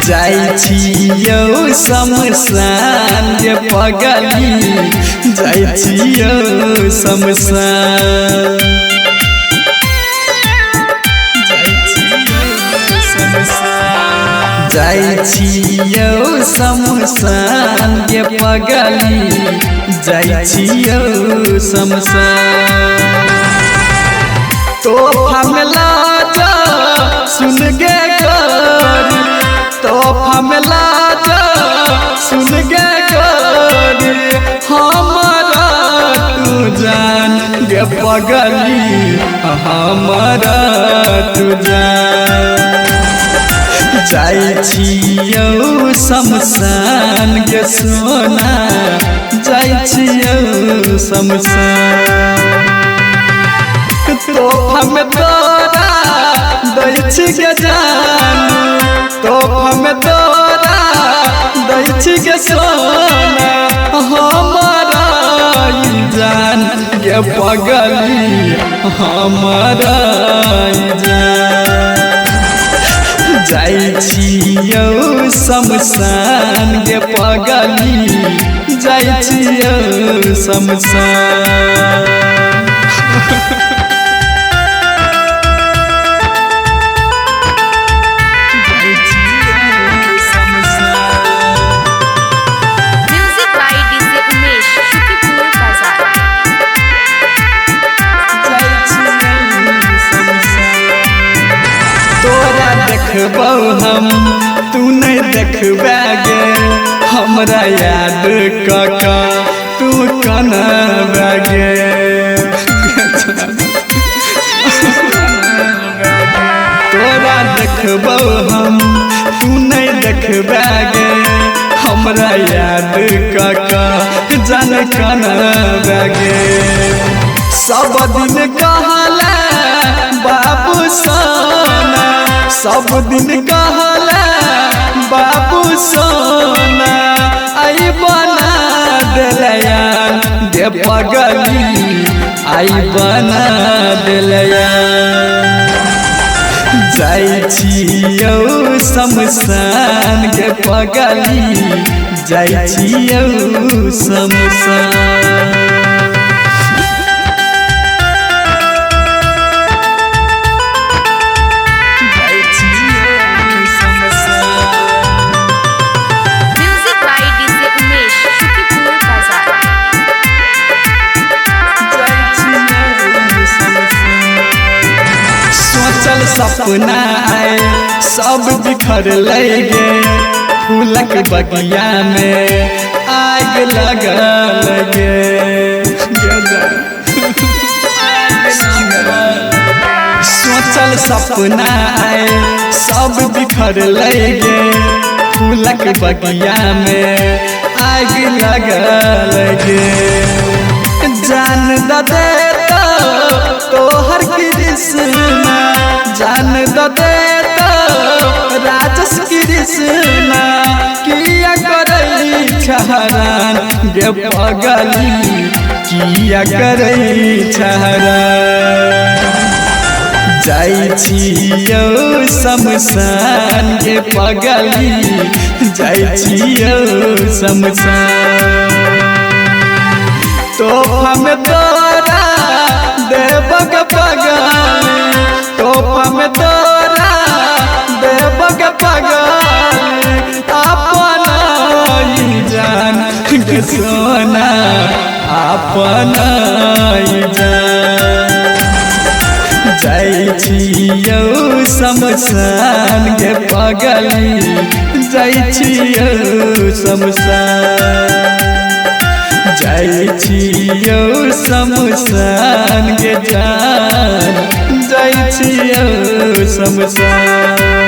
जाई छियौ शमशान गे पगली जाई छियौ शमशान जाई छियौ शमशान गे पगली जाई छियौ शमशान तो हमला जा सुन गे गोरी तो हमला जा सुन गे गोरी हमारा तू जान गे पगली हमारा तू जान जाई छियौ शमशान गे सोना जाई छियौ शमशान तो हम तोरा दै छी गे जान तो हम तोरा दै छी गे सोना हमारा जान गे पगली हमारा जान जाई छियौ शमशान गे पगली जाई छियौ शमशान देखबौ हम तू नहीं देखबे गे हमरा याद कका तू कनबे गे तोरा देखबौ हम तू नहीं देखबे गे हमरा याद कका जान कनबे गे सब दिन कहला बाबू सोना सब दिन कहला बाबू सोना आई बना दिलया गे पगली आई बना दिलया जाई छियौ शमशान गे पगली जाई छियौ शमशान सपना आए सब बिखर लगे फूलक बगिया में आग लगल गे सोचल सपना आए सब बिखर लगे फूलक बगिया में आग लगल गे जान दे तो हर कृष्णा जान दे तो राजस कृष्णा किया करई छहरान गे पगली किया करई छहरान जाई छियौ शमशान गे पगली जाई छियौ शमशान तो हम तोरा देवग पगली तो हम तोरा देवग पगली अपना जान गे सोना अपना जान जाई छियौ शमशान गे पगली जाई छियौ शमशान जाई छियौ शमशान गे जान जाई छियौ शमशान।